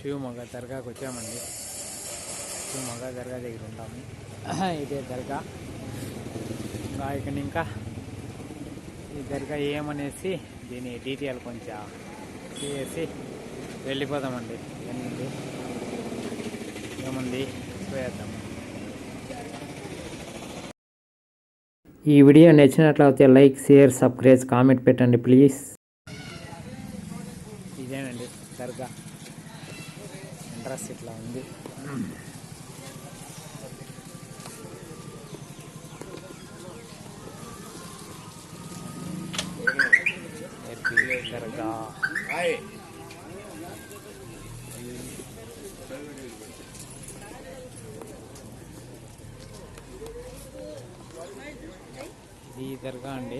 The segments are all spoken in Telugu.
శివమొగ్గ దర్గాకి వచ్చామండి. శివమొగ్గ దర్గా దగ్గర ఉంటాము. ఇదే దర్గా. ఇంకా ఈ దర్గా ఏమనేసి దీని డీటెయిల్ కొంచెం చేసి వెళ్ళిపోదామండి. ఏముంది చూద్దాము. ఈ వీడియో నచ్చినట్లయితే లైక్, షేర్, సబ్స్క్రైబ్, కామెంట్ పెట్టండి ప్లీజ్. ఇదేనండి దర్గా ఎంట్రన్స్ ఇట్లా ఉంది. దర్గా ఈ దర్గా అండి.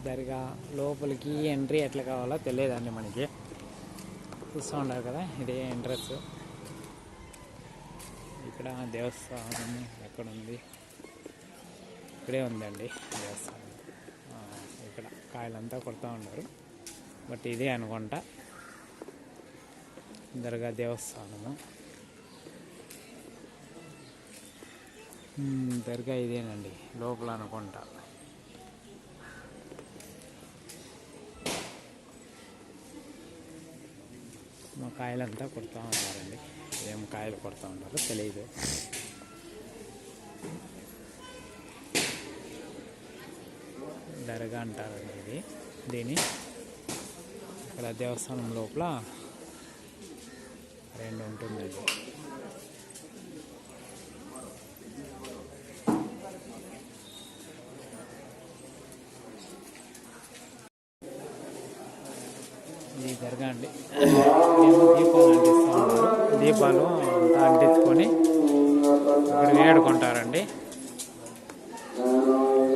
దర్గా లోపలికి ఎంట్రీ ఎట్లా కావాలో తెలియదండి మనకి. చూస్తూ ఉంటారు కదా, ఇదే ఎంట్రన్స్. ఇక్కడ దేవస్థానం ఎక్కడుంది? ఇక్కడే ఉందండి దేవస్థానం. ఇక్కడ కాయలంతా కొడుతూ ఉన్నారు, బట్ ఇదే అనుకుంటా దర్గా దేవస్థానము. దర్గా ఇదేనండి లోపల అనుకుంటా. మా కాయలంతా కొడుతూ ఉన్నారండి. ఏం కాయలు కొడుతూ ఉన్నారో తెలియదు. దర్గా అంటారండి ఇది. దీని ఇక్కడ దేవస్థానం లోపల రెండు ఉంటుంది. ఈ దర్గా అండి. దీపాలు అంటిస్తూ ఉన్నారు. దీపాలు అంతా అంటించుకొని ఇక్కడ వేడుకుంటారండి.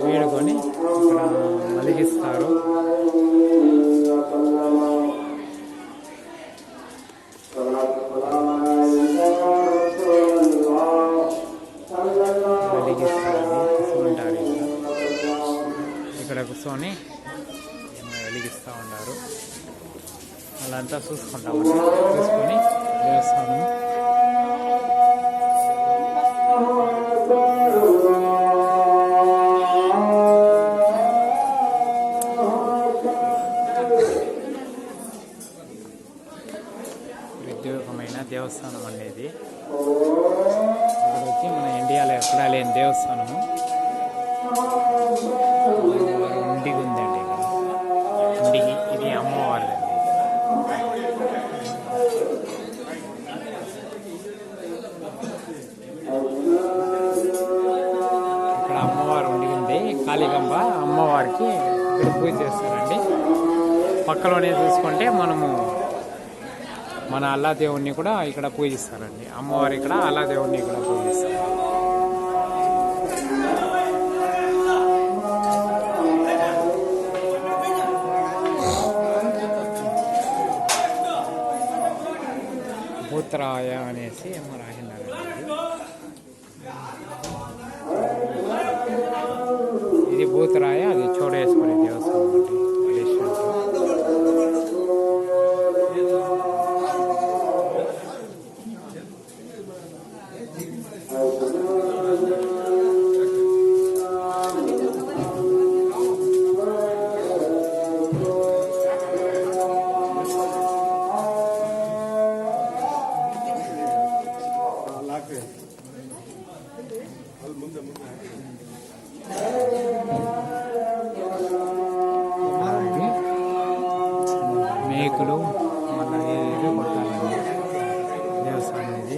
వేడుకొని ఇక్కడ వెలిగిస్తారు. కూర్చుంటారు ఇక్కడ కూర్చొని వెలిగిస్తూ ఉన్నారు. వాళ్ళంతా చూసుకుంటామండి. చూసుకొని దేవస్థానం విద్యుతమైన దేవస్థానం అనేది. ఇక్కడ వచ్చి మన ఇండియాలో ఎక్కడా లేని దేవస్థానము. ఇంటికి ఉందండి. ఇక్కడ ఇంటికి ఇది అమ్మవారిది. ఇక్కడ అమ్మవారు ఉండి కాళికంబ అమ్మవారికి ఇక్కడ పూజ చేస్తారండి. పక్కలోనే చూసుకుంటే మనము మన అల్లా దేవుణ్ణి కూడా ఇక్కడ పూజిస్తారండి. అమ్మవారు ఇక్కడ, అల్లా దేవుణ్ణి ఇక్కడ పూజిస్తారు. భూతరాయ అనేసి ఏమో రాసినారు. ఇది భూతరాయ, అది చోడేశ్వరి దేవస్థానం అండి. మేకులు మళ్ళీ ఏదో కొట్టాలండి దేవస్థానం ఇది.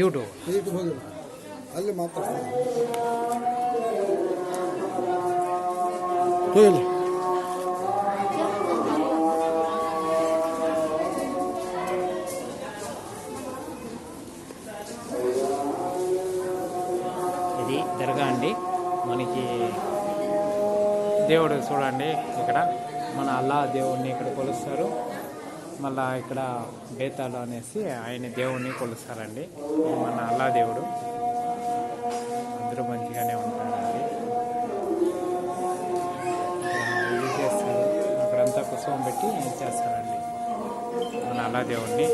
ಯೂಟ್ಯೂಬ್ ಅಲ್ಲಿ ಮಾತ್ರ ఇది దర్గా అండి. మనకి దేవుడు చూడండి, ఇక్కడ మన అల్లా దేవుడిని ఇక్కడ కొలుస్తారు. మళ్ళా ఇక్కడ బేతాలు అనేసి ఆయన దేవుణ్ణి కొలుస్తారండి. మన అల్లా దేవుడు. అందరూ మంచిగానే ఉంటారండి. ఇది చేస్తారు, అక్కడంతా కుసుమం పెట్టి చేస్తారండి మన అల్లా దేవుణ్ణి.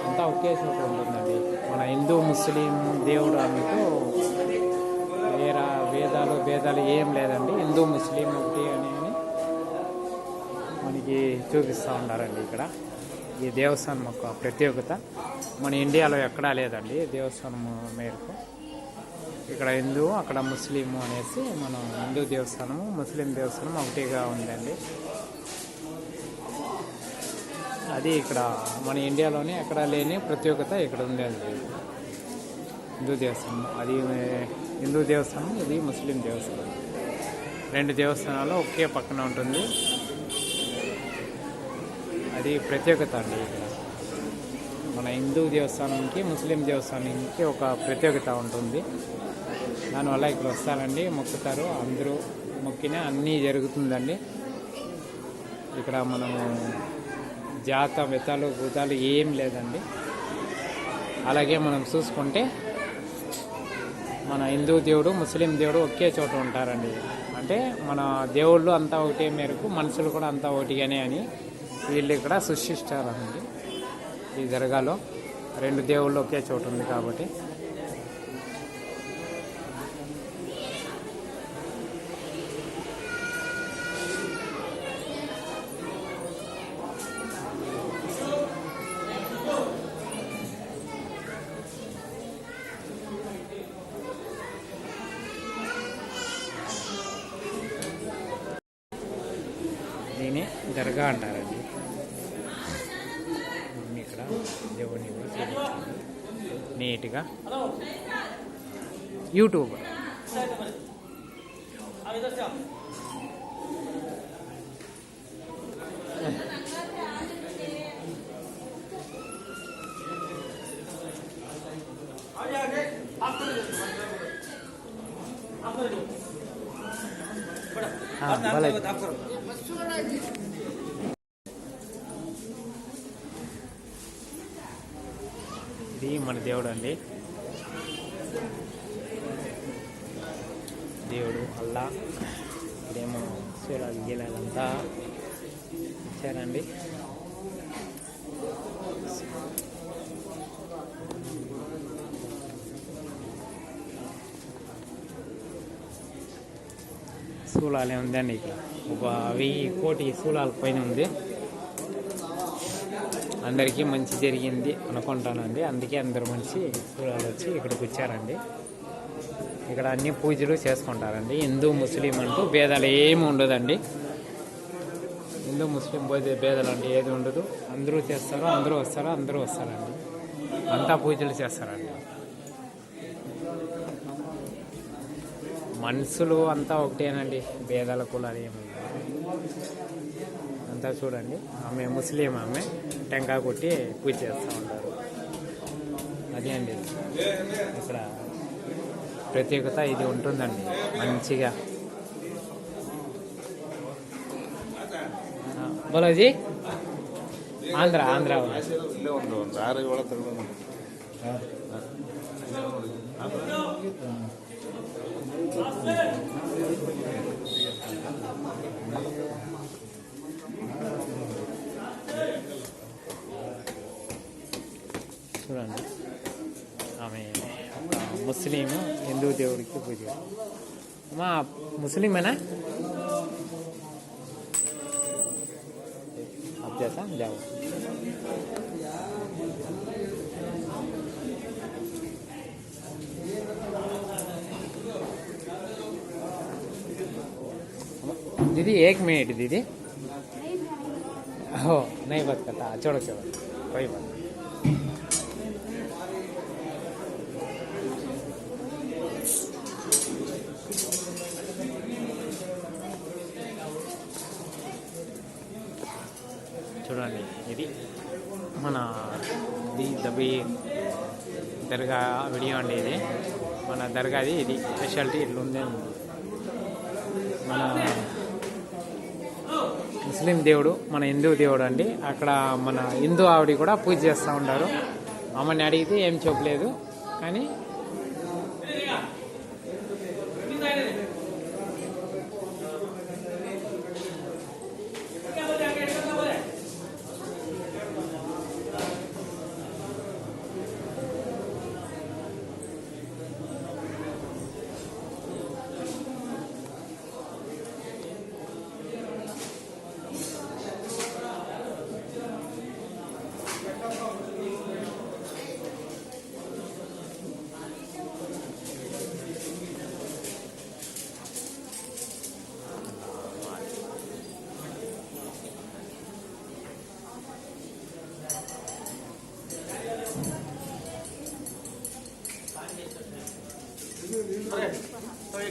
అంతా ఒకే చోట ఉంటుందండి. మన హిందూ ముస్లిం దేవుడు అందుకు వేరే భేదాలు ఏం లేదండి. హిందూ ముస్లిం ఒకటి అని మనకి చూపిస్తూ ఉన్నారండి. ఇక్కడ ఈ దేవస్థానం ఒక ప్రత్యేకత మన ఇండియాలో ఎక్కడా లేదండి. దేవస్థానం మేరకు ఇక్కడ హిందూ అక్కడ ముస్లిం అనేసి మనం హిందూ దేవస్థానము ముస్లిం దేవస్థానం ఒకటిగా ఉందండి. అది ఇక్కడ మన ఇండియాలోనే ఎక్కడ లేని ప్రత్యేకత ఇక్కడ ఉందండి. హిందూ దేవస్థానం, అది హిందూ దేవస్థానం, ఇది ముస్లిం దేవస్థానం. రెండు దేవస్థానాలు ఒకే పక్కన ఉంటుంది. అది ప్రత్యేకత అండి. ఇక్కడ మన హిందూ దేవస్థానంకి ముస్లిం దేవస్థానానికి ఒక ప్రత్యేకత ఉంటుంది. దానివల్ల ఇక్కడ వస్తారండి, మొక్కుతారు. అందరూ మొక్కినా అన్నీ జరుగుతుందండి. ఇక్కడ మనము జాత వెతాలు భూతాలు ఏం లేదండి. అలాగే మనం చూసుకుంటే మన హిందూ దేవుడు ముస్లిం దేవుడు ఒకే చోట ఉంటారండి. అంటే మన దేవుళ్ళు అంతా ఒకటే మేరకు మనుషులు కూడా అంతా ఒకటిగానే అని వీళ్ళు ఇక్కడ సృష్టిస్తారండి. ఈ దర్గాలో రెండు దేవుళ్ళు ఒకే చోట ఉంది కాబట్టి దీన్ని దర్గా అంటారండి. ఇక్కడ దేవుడిని నీట్గా యూట్యూబ్ ఇది మన దేవుడు అండి. దేవుడు అల్లా. ఇదేమో సూరాలు గీలాలంతా ఇచ్చారండి. శూలాలే ఉందండి. ఇక్కడ ఒక 1000 కోటి శూలాల పైన ఉంది. అందరికీ మంచి జరిగింది అనుకుంటానండి. అందుకే అందరు మంచి శూలాలు వచ్చి ఇక్కడికి వచ్చారండి. ఇక్కడ అన్ని పూజలు చేసుకుంటారండి. హిందూ ముస్లిం అంటూ భేదాలు ఏమి ఉండదండి. హిందూ ముస్లిం భేదాలు అంటే ఏది ఉండదు. అందరూ చేస్తారు, అందరూ వస్తారు, అందరూ వస్తారండి. అంతా పూజలు చేస్తారండి. మనుషులు అంతా ఒకటేనండి. భేదాల కులాలు ఏమి అంతా చూడండి. ఆమె ముస్లిం, ఆమె టెంకాయ కొట్టి పూజ చేస్తూ ఉంటారు. అదే అండి ఇక్కడ ప్రత్యేకత. ఇది ఉంటుందండి మంచిగా. బోలోజీ ఆంధ్ర చూడండి. ఆమె ముస్లిం హిందూ దేవుడికి పూజ. మా ముస్లిమేనా अब जैसा जाओ. दीदी 1 मिनट दीदी. हो नहीं बात करता. छोड़ो छोड़ो कोई बात. చూడండి ఇది మన దబి దర్గా వీడియో అండి. ఇది మన దర్గాది. ఇది స్పెషాలిటీ ఇట్లా ఉంది. మన ముస్లిం దేవుడు, మన హిందూ దేవుడు అండి. అక్కడ మన హిందూ ఆవిడ కూడా పూజ చేస్తూ ఉంటారు. అమ్మని అడిగితే ఏం చెప్పలేదు. కానీ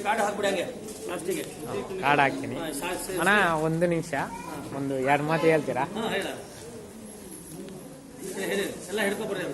ಕಾಡು ಹಾಕ್ತೀನಿ ಅಣ್ಣ. 1 ನಿಮಿಷ, ಒಂದು 2 ಮಾತು ಹೇಳ್ತೀರಾ? ಎಲ್ಲ ಹಿಡ್ಕೊಬರ್ರಿ.